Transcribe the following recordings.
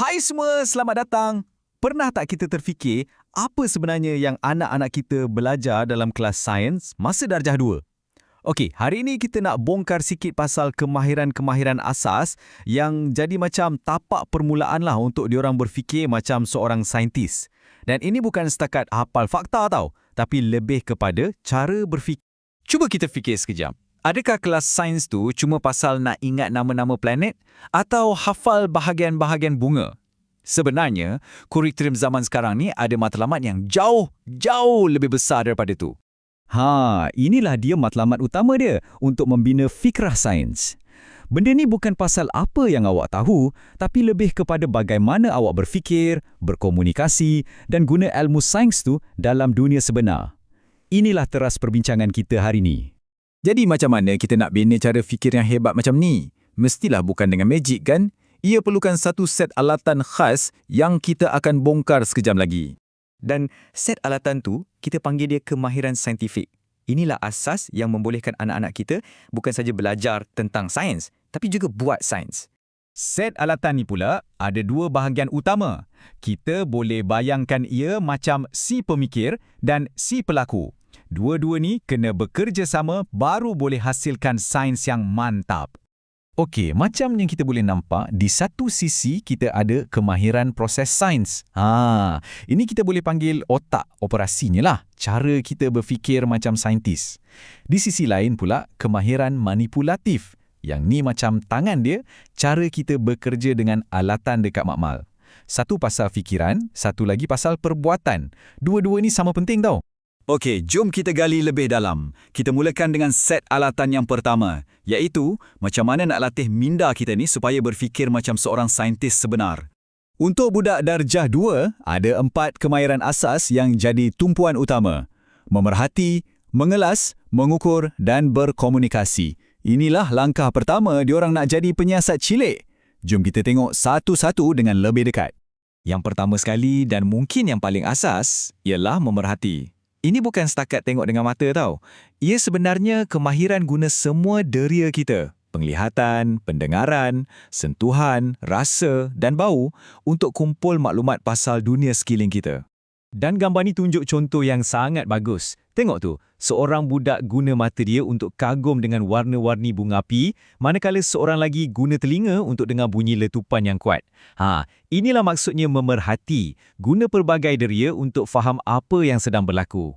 Hai semua, selamat datang. Pernah tak kita terfikir apa sebenarnya yang anak-anak kita belajar dalam kelas sains masa darjah 2? Okey, hari ini kita nak bongkar sikit pasal kemahiran-kemahiran asas yang jadi macam tapak permulaan lah untuk diorang berfikir macam seorang saintis. Dan ini bukan setakat hafal fakta tau, tapi lebih kepada cara berfikir. Cuba kita fikir sekejap. Adakah kelas sains tu cuma pasal nak ingat nama-nama planet atau hafal bahagian-bahagian bunga? Sebenarnya, kurikulum zaman sekarang ni ada matlamat yang jauh lebih besar daripada tu. Inilah dia matlamat utama dia untuk membina fikrah sains. Benda ni bukan pasal apa yang awak tahu, tapi lebih kepada bagaimana awak berfikir, berkomunikasi dan guna ilmu sains tu dalam dunia sebenar. Inilah teras perbincangan kita hari ini. Jadi macam mana kita nak bina cara fikir yang hebat macam ni? Mestilah bukan dengan magic kan? Ia perlukan satu set alatan khas yang kita akan bongkar sekejap lagi. Dan set alatan tu, kita panggil dia kemahiran saintifik. Inilah asas yang membolehkan anak-anak kita bukan saja belajar tentang sains, tapi juga buat sains. Set alatan ni pula ada dua bahagian utama. Kita boleh bayangkan ia macam si pemikir dan si pelaku. Dua-dua ni kena bekerjasama baru boleh hasilkan sains yang mantap. Okey, macam yang kita boleh nampak, di satu sisi kita ada kemahiran proses sains. Ini kita boleh panggil otak operasinya lah, cara kita berfikir macam saintis. Di sisi lain pula, kemahiran manipulatif. Yang ni macam tangan dia, cara kita bekerja dengan alatan dekat makmal. Satu pasal fikiran, satu lagi pasal perbuatan. Dua-dua ni sama penting tau. Okey, jom kita gali lebih dalam. Kita mulakan dengan set alatan yang pertama, iaitu macam mana nak latih minda kita ni supaya berfikir macam seorang saintis sebenar. Untuk budak darjah 2, ada 4 kemahiran asas yang jadi tumpuan utama. Memerhati, mengelas, mengukur dan berkomunikasi. Inilah langkah pertama diorang nak jadi penyiasat cilik. Jom kita tengok satu-satu dengan lebih dekat. Yang pertama sekali dan mungkin yang paling asas ialah memerhati. Ini bukan setakat tengok dengan mata tau. Ia sebenarnya kemahiran guna semua deria kita. Penglihatan, pendengaran, sentuhan, rasa dan bau untuk kumpul maklumat pasal dunia sekeliling kita. Dan gambar ni tunjuk contoh yang sangat bagus. Tengok tu, seorang budak guna mata dia untuk kagum dengan warna-warni bunga api, manakala seorang lagi guna telinga untuk dengar bunyi letupan yang kuat. Inilah maksudnya memerhati, guna pelbagai deria untuk faham apa yang sedang berlaku.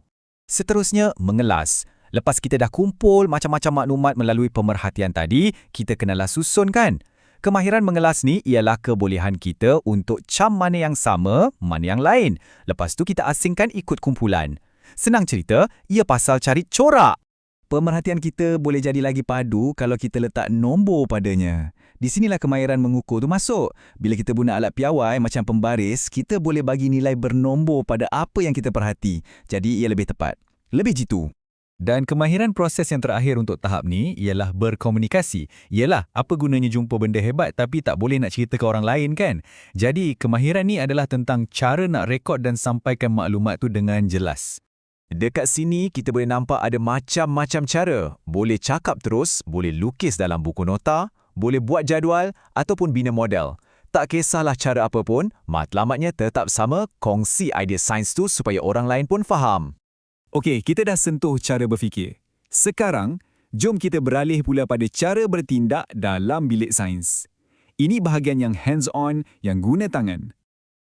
Seterusnya, mengelas. Lepas kita dah kumpul macam-macam maklumat melalui pemerhatian tadi, kita kenalah susun kan? Kemahiran mengelas ni ialah kebolehan kita untuk cam mana yang sama, mana yang lain. Lepas tu kita asingkan ikut kumpulan. Senang cerita, ia pasal cari corak. Pemerhatian kita boleh jadi lagi padu kalau kita letak nombor padanya. Di sinilah kemahiran mengukur tu masuk. Bila kita guna alat piawai macam pembaris, kita boleh bagi nilai bernombor pada apa yang kita perhati. Jadi ia lebih tepat. Lebih jitu. Dan kemahiran proses yang terakhir untuk tahap ni ialah berkomunikasi. Ialah apa gunanya jumpa benda hebat tapi tak boleh nak cerita ke orang lain kan? Jadi kemahiran ni adalah tentang cara nak rekod dan sampaikan maklumat tu dengan jelas. Dekat sini kita boleh nampak ada macam-macam cara. Boleh cakap terus, boleh lukis dalam buku nota, boleh buat jadual ataupun bina model. Tak kisahlah cara apa pun, matlamatnya tetap sama, kongsi idea sains tu supaya orang lain pun faham. Okey, kita dah sentuh cara berfikir. Sekarang, jom kita beralih pula pada cara bertindak dalam bilik sains. Ini bahagian yang hands-on, yang guna tangan.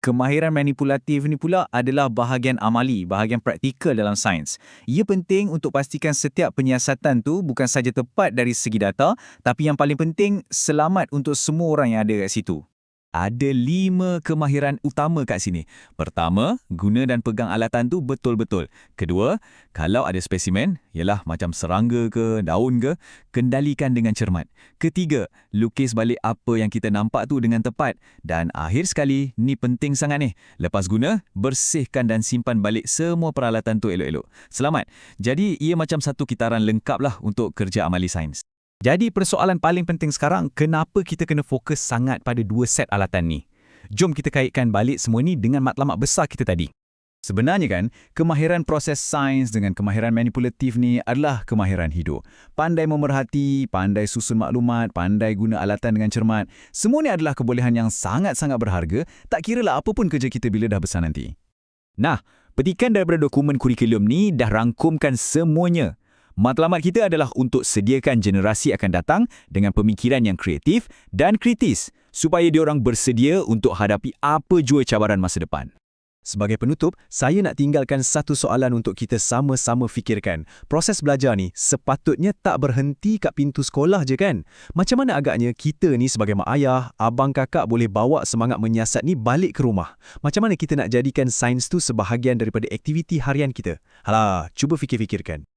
Kemahiran manipulatif ni pula adalah bahagian amali, bahagian praktikal dalam sains. Ia penting untuk pastikan setiap penyiasatan tu bukan saja tepat dari segi data, tapi yang paling penting, selamat untuk semua orang yang ada kat situ. Ada 5 kemahiran utama kat sini. Pertama, guna dan pegang alatan tu betul-betul. Kedua, kalau ada spesimen, ialah macam serangga ke, daun ke, kendalikan dengan cermat. Ketiga, lukis balik apa yang kita nampak tu dengan tepat. Dan akhir sekali, ni penting sangat ni. Lepas guna, bersihkan dan simpan balik semua peralatan tu elok-elok. Selamat. Jadi, ia macam satu kitaran lengkap lah untuk kerja amali sains. Jadi persoalan paling penting sekarang, kenapa kita kena fokus sangat pada 2 set alatan ni? Jom kita kaitkan balik semua ni dengan matlamat besar kita tadi. Sebenarnya kan, kemahiran proses sains dengan kemahiran manipulatif ni adalah kemahiran hidup. Pandai memerhati, pandai susun maklumat, pandai guna alatan dengan cermat. Semua ni adalah kebolehan yang sangat-sangat berharga, tak kiralah apa pun kerja kita bila dah besar nanti. Nah, petikan daripada dokumen kurikulum ni dah rangkumkan semuanya. Matlamat kita adalah untuk sediakan generasi akan datang dengan pemikiran yang kreatif dan kritis supaya diorang bersedia untuk hadapi apa jua cabaran masa depan. Sebagai penutup, saya nak tinggalkan satu soalan untuk kita sama-sama fikirkan. Proses belajar ni sepatutnya tak berhenti kat pintu sekolah je kan? Macam mana agaknya kita ni sebagai mak ayah, abang kakak boleh bawa semangat menyiasat ni balik ke rumah? Macam mana kita nak jadikan sains tu sebahagian daripada aktiviti harian kita? Halah, cuba fikir-fikirkan.